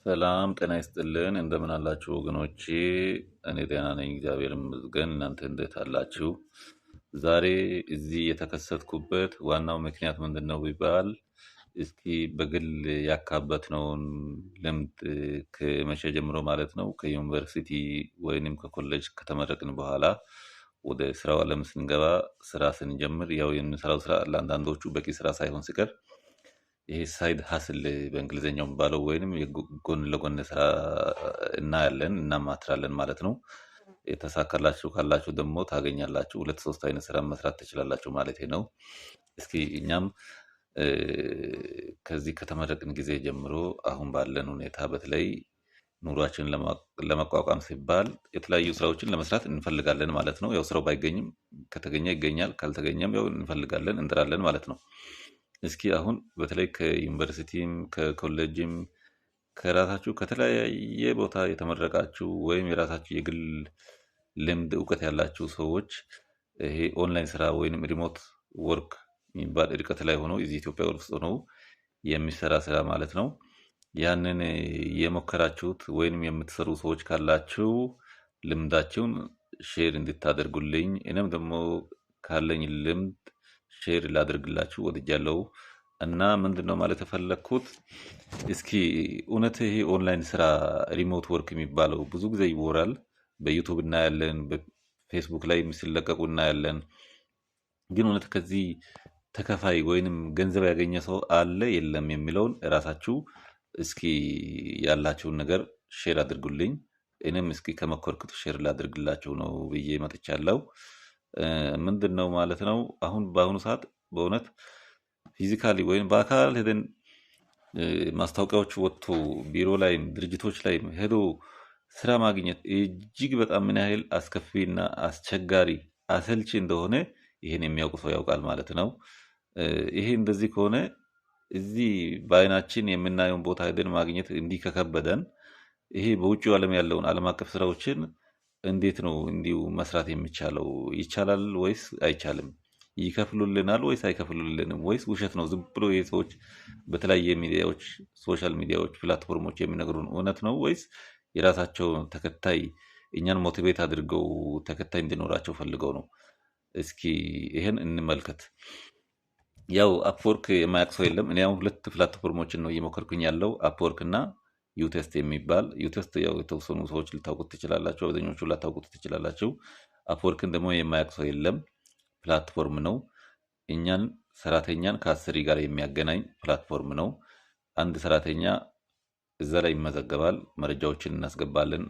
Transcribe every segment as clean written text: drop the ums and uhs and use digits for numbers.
ሰላም ጤና ይስጥልን እንደምን አላችሁ ወገኖቼ? እኔ ጤና ነኝ፣ እግዚአብሔር ይመስገን። እናንተ እንዴት አላችሁ? ዛሬ እዚህ የተከሰትኩበት ዋናው ምክንያት ምንድን ነው ቢባል እስኪ በግል ያካበትነውን ልምድ ከመቼ ጀምሮ ማለት ነው ከዩኒቨርሲቲ ወይንም ከኮሌጅ ከተመረቅን በኋላ ወደ ስራው ዓለም ስንገባ ስራ ስንጀምር ያው የምንሰራው ስራ ለአንዳንዶቹ በቂ ስራ ሳይሆን ሲቀር ይሄ ሳይድ ሀስል በእንግሊዝኛው የሚባለው ወይንም ጎን ለጎን ስራ እናያለን እናማትራለን ማለት ነው። የተሳካላችሁ ካላችሁ ደግሞ ታገኛላችሁ። ሁለት ሶስት አይነት ስራ መስራት ትችላላችሁ ማለት ነው። እስኪ እኛም ከዚህ ከተመረቅን ጊዜ ጀምሮ አሁን ባለን ሁኔታ በተለይ ኑሯችንን ለመቋቋም ሲባል የተለያዩ ስራዎችን ለመስራት እንፈልጋለን ማለት ነው። ያው ስራው ባይገኝም ከተገኘ ይገኛል፣ ካልተገኘም ያው እንፈልጋለን እንጥራለን ማለት ነው። እስኪ አሁን በተለይ ከዩኒቨርሲቲም ከኮሌጅም ከራሳችሁ ከተለያየ ቦታ የተመረቃችሁ ወይም የራሳችሁ የግል ልምድ እውቀት ያላችሁ ሰዎች ይሄ ኦንላይን ስራ ወይንም ሪሞት ወርክ የሚባል ርቀት ላይ ሆኖ እዚህ ኢትዮጵያ ውስጥ ሆኖ የሚሰራ ስራ ማለት ነው። ያንን የሞከራችሁት ወይንም የምትሰሩ ሰዎች ካላችሁ ልምዳችሁን ሼር እንድታደርጉልኝ እኔም ደግሞ ካለኝ ልምድ ሼር ላደርግላችሁ ወድጃለሁ። እና ምንድነው ማለት የፈለግኩት እስኪ እውነት ይሄ ኦንላይን ስራ ሪሞት ወርክ የሚባለው ብዙ ጊዜ ይወራል። በዩቱብ እናያለን፣ በፌስቡክ ላይ ሲለቀቁ እናያለን። ግን እውነት ከዚህ ተከፋይ ወይንም ገንዘብ ያገኘ ሰው አለ የለም የሚለውን እራሳችሁ እስኪ ያላችሁን ነገር ሼር አድርጉልኝ። እኔም እስኪ ከመኮርኩት ሼር ላድርግላችሁ ነው ብዬ መጥቻለሁ። ምንድን ነው ማለት ነው አሁን በአሁኑ ሰዓት በእውነት ፊዚካሊ ወይም በአካል ሄደን ማስታወቂያዎች ወጥቶ ቢሮ ላይም ድርጅቶች ላይም ሄዶ ስራ ማግኘት እጅግ በጣም ምን ያህል አስከፊና አስቸጋሪ አሰልቺ እንደሆነ ይሄን የሚያውቁ ሰው ያውቃል ማለት ነው። ይሄ እንደዚህ ከሆነ እዚህ በአይናችን የምናየውን ቦታ ሄደን ማግኘት እንዲህ ከከበደን ይሄ በውጭው ዓለም ያለውን ዓለም አቀፍ ስራዎችን እንዴት ነው እንዲሁ መስራት የሚቻለው? ይቻላል ወይስ አይቻልም? ይከፍሉልናል ወይስ አይከፍሉልንም? ወይስ ውሸት ነው? ዝም ብሎ ይሄ ሰዎች በተለያየ ሚዲያዎች፣ ሶሻል ሚዲያዎች፣ ፕላትፎርሞች የሚነግሩን እውነት ነው ወይስ የራሳቸው ተከታይ እኛን ሞቲቬት አድርገው ተከታይ እንዲኖራቸው ፈልገው ነው? እስኪ ይሄን እንመልከት። ያው አፕወርክ የማያውቅ ሰው የለም። እኔ አሁን ሁለት ፕላትፎርሞችን ነው እየሞከርኩኝ ያለው፣ አፕወርክ እና ዩቴስት የሚባል። ዩቴስት ያው የተወሰኑ ሰዎች ልታውቁት ትችላላችሁ፣ አብዛኞቹ ላታውቁት ትችላላችሁ። አፕወርክን ደግሞ የማያውቅ ሰው የለም። ፕላትፎርም ነው። እኛን ሰራተኛን ከአሰሪ ጋር የሚያገናኝ ፕላትፎርም ነው። አንድ ሰራተኛ እዛ ላይ ይመዘገባል፣ መረጃዎችን እናስገባለን።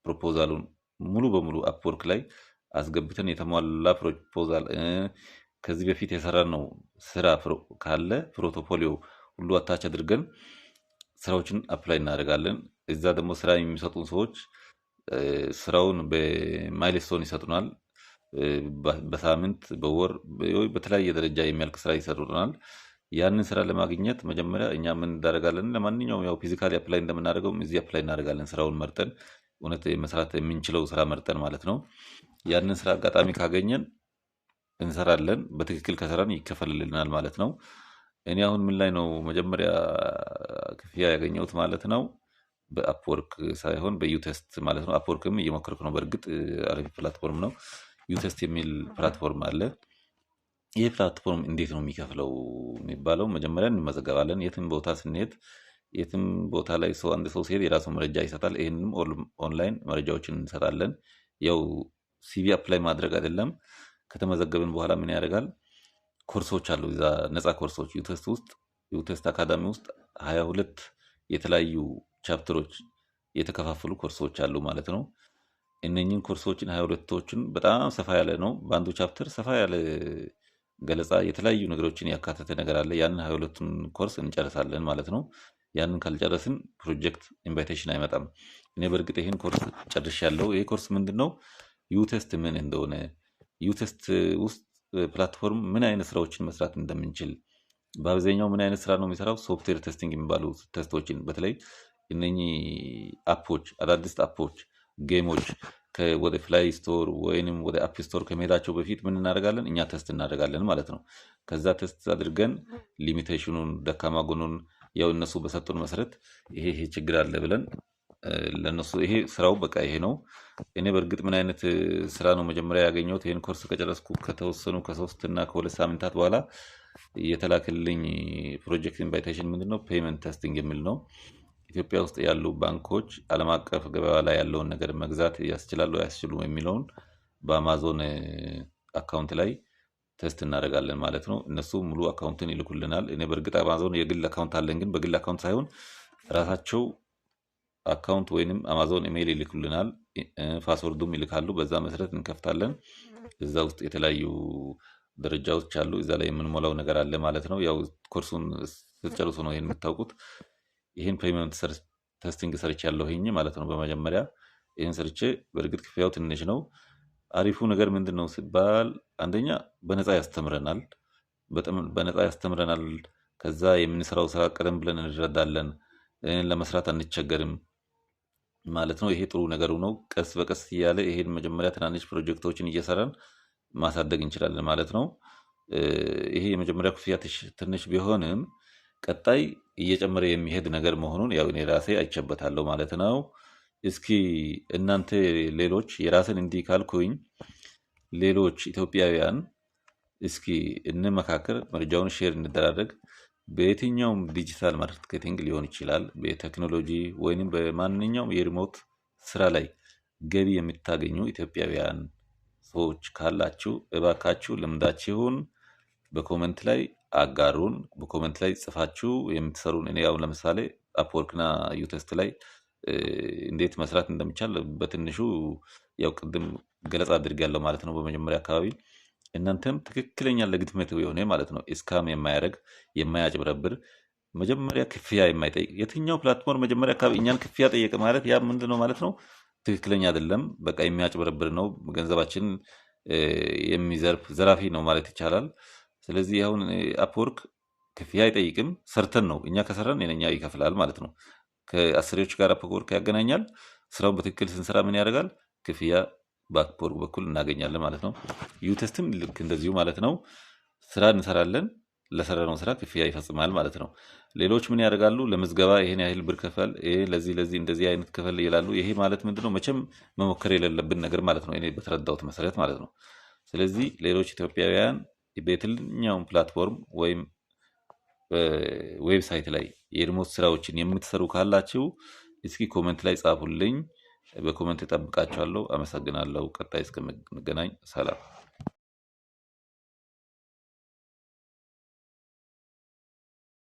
ፕሮፖዛሉን ሙሉ በሙሉ አፕወርክ ላይ አስገብተን የተሟላ ፕሮፖዛል ከዚህ በፊት የሰራነው ስራ ካለ ፕሮቶፎሊዮ ሁሉ አታች አድርገን ስራዎችን አፕላይ እናደርጋለን። እዛ ደግሞ ስራ የሚሰጡን ሰዎች ስራውን በማይልስቶን ይሰጡናል። በሳምንት በወር በተለያየ ደረጃ የሚያልቅ ስራ ይሰጡናል። ያንን ስራ ለማግኘት መጀመሪያ እኛ ምን እናደርጋለን? ለማንኛውም ያው ፊዚካሊ አፕላይ እንደምናደርገው እዚህ አፕላይ እናደርጋለን። ስራውን መርጠን እውነት መስራት የምንችለው ስራ መርጠን ማለት ነው። ያንን ስራ አጋጣሚ ካገኘን እንሰራለን። በትክክል ከሰራን ይከፈልልናል ማለት ነው። እኔ አሁን ምን ላይ ነው መጀመሪያ ክፍያ ያገኘሁት ማለት ነው? በአፕወርክ ሳይሆን በዩቴስት ማለት ነው። አፕወርክም እየሞከርኩ ነው። በእርግጥ አሪፍ ፕላትፎርም ነው። ዩቴስት የሚል ፕላትፎርም አለ። ይህ ፕላትፎርም እንዴት ነው የሚከፍለው የሚባለው? መጀመሪያ እንመዘገባለን። የትም ቦታ ስንሄድ የትም ቦታ ላይ ሰው አንድ ሰው ሲሄድ የራሱ መረጃ ይሰጣል። ይህንም ኦንላይን መረጃዎችን እንሰጣለን። ያው ሲቪ አፕላይ ማድረግ አይደለም። ከተመዘገብን በኋላ ምን ያደርጋል? ኮርሶች አሉ፣ እዛ ነፃ ኮርሶች ዩቴስት ውስጥ ዩቴስት አካዳሚ ውስጥ 22 የተለያዩ ቻፕተሮች የተከፋፈሉ ኮርሶች አሉ ማለት ነው። እነኚህን ኮርሶችን 22ቶችን በጣም ሰፋ ያለ ነው። በአንዱ ቻፕተር ሰፋ ያለ ገለጻ የተለያዩ ነገሮችን ያካተተ ነገር አለ። ያንን 22ቱን ኮርስ እንጨርሳለን ማለት ነው። ያንን ካልጨረስን ፕሮጀክት ኢንቫይቴሽን አይመጣም። እኔ በእርግጥ ይህን ኮርስ ጨርሻለሁ። ይሄ ኮርስ ምንድን ነው? ዩቴስት ምን እንደሆነ፣ ዩቴስት ውስጥ ፕላትፎርም ምን አይነት ስራዎችን መስራት እንደምንችል፣ በአብዛኛው ምን አይነት ስራ ነው የሚሰራው? ሶፍትዌር ቴስቲንግ የሚባሉ ቴስቶችን በተለይ እነኚህ አፖች፣ አዳዲስ አፖች፣ ጌሞች ወደ ፍላይ ስቶር ወይንም ወደ አፕ ስቶር ከመሄዳቸው በፊት ምን እናደርጋለን? እኛ ቴስት እናደርጋለን ማለት ነው። ከዛ ቴስት አድርገን ሊሚቴሽኑን፣ ደካማ ጎኑን ያው እነሱ በሰጡን መሰረት ይሄ ችግር አለ ብለን ለነሱ ይሄ ስራው በቃ ይሄ ነው። እኔ በእርግጥ ምን አይነት ስራ ነው መጀመሪያ ያገኘሁት ይሄን ኮርስ ከጨረስኩ ከተወሰኑ ከ3 እና ከ2 ሳምንታት በኋላ የተላከልኝ ፕሮጀክት ኢንቫይቴሽን ምንድነው ፔመንት ቴስቲንግ የሚል ነው። ኢትዮጵያ ውስጥ ያሉ ባንኮች ዓለም አቀፍ ገበያ ላይ ያለውን ነገር መግዛት ያስችላሉ አያስችሉም የሚለውን በአማዞን አካውንት ላይ ቴስት እናደርጋለን ማለት ነው። እነሱ ሙሉ አካውንትን ይልኩልናል። እኔ በእርግጥ አማዞን የግል አካውንት አለኝ፣ ግን በግል አካውንት ሳይሆን ራሳቸው አካውንት ወይንም አማዞን ኢሜይል ይልኩልናል፣ ፓስወርዱም ይልካሉ። በዛ መሰረት እንከፍታለን። እዛ ውስጥ የተለያዩ ደረጃዎች አሉ። እዛ ላይ የምንሞላው ነገር አለ ማለት ነው። ያው ኮርሱን ስትጨርሱ ነው ይሄን የምታውቁት። ይሄን ፔመንት ቴስቲንግ ሰርች ያለሁኝ ማለት ነው። በመጀመሪያ ይሄን ሰርቼ በእርግጥ ክፍያው ትንሽ ነው። አሪፉ ነገር ምንድነው ሲባል አንደኛ በነፃ ያስተምረናል፣ በነፃ ያስተምረናል። ከዛ የምንሰራው ስራ ቀደም ብለን እንረዳለን፣ ለመስራት አንቸገርም ማለት ነው። ይሄ ጥሩ ነገሩ ነው። ቀስ በቀስ እያለ ይሄን መጀመሪያ ትናንሽ ፕሮጀክቶችን እየሰራን ማሳደግ እንችላለን ማለት ነው። ይሄ የመጀመሪያ ክፍያ ትንሽ ቢሆንም ቀጣይ እየጨመረ የሚሄድ ነገር መሆኑን ያው እኔ ራሴ አይቼበታለሁ ማለት ነው። እስኪ እናንተ ሌሎች የራስን እንዲህ ካልኩኝ ሌሎች ኢትዮጵያውያን እስኪ እንመካከር፣ መረጃውን ሼር እንደራረግ። በየትኛውም ዲጂታል ማርኬቲንግ ሊሆን ይችላል፣ በቴክኖሎጂ ወይንም በማንኛውም የሪሞት ስራ ላይ ገቢ የምታገኙ ኢትዮጵያውያን ሰዎች ካላችሁ እባካችሁ ልምዳችሁን በኮመንት ላይ አጋሩን። በኮመንት ላይ ጽፋችሁ የምትሰሩን እኔ ያው ለምሳሌ አፕወርክና ዩቴስት ላይ እንዴት መስራት እንደሚቻል በትንሹ ያው ቅድም ገለጻ አድርጌያለሁ ማለት ነው። በመጀመሪያ አካባቢ እናንተም ትክክለኛ ለግድመት የሆነ ማለት ነው እስካም የማያደርግ የማያጭበረብር መጀመሪያ ክፍያ የማይጠይቅ የትኛው ፕላትፎርም መጀመሪያ አካባቢ እኛን ክፍያ ጠየቀ ማለት ያ ምንድነው ማለት ነው? ትክክለኛ አይደለም። በቃ የሚያጭበረብር ነው፣ ገንዘባችን የሚዘርፍ ዘራፊ ነው ማለት ይቻላል። ስለዚህ አሁን አፕወርክ ክፍያ አይጠይቅም። ሰርተን ነው እኛ ከሰራን የኛ ይከፍላል ማለት ነው። ከአሰሪዎች ጋር አፕወርክ ያገናኛል። ስራውን በትክክል ስንሰራ ምን ያደርጋል? ክፍያ በአፕወርክ በኩል እናገኛለን ማለት ነው። ዩቴስትም ልክ እንደዚሁ ማለት ነው። ስራ እንሰራለን፣ ለሰራነው ስራ ክፍያ ይፈጽማል ማለት ነው። ሌሎች ምን ያደርጋሉ? ለምዝገባ ይሄን ያህል ብር ከፈል፣ ለዚህ እንደዚህ አይነት ክፈል ይላሉ። ይሄ ማለት ምንድነው? መቼም መሞከር የሌለብን ነገር ማለት ነው፣ እኔ በተረዳሁት መሰረት ማለት ነው። ስለዚህ ሌሎች ኢትዮጵያውያን በየትኛውም ፕላትፎርም ወይም ዌብሳይት ላይ የሪሞት ስራዎችን የምትሰሩ ካላችሁ እስኪ ኮመንት ላይ ጻፉልኝ። በኮመንት እጠብቃችኋለሁ። አመሰግናለሁ። ቀጣይ እስከምንገናኝ ሰላም።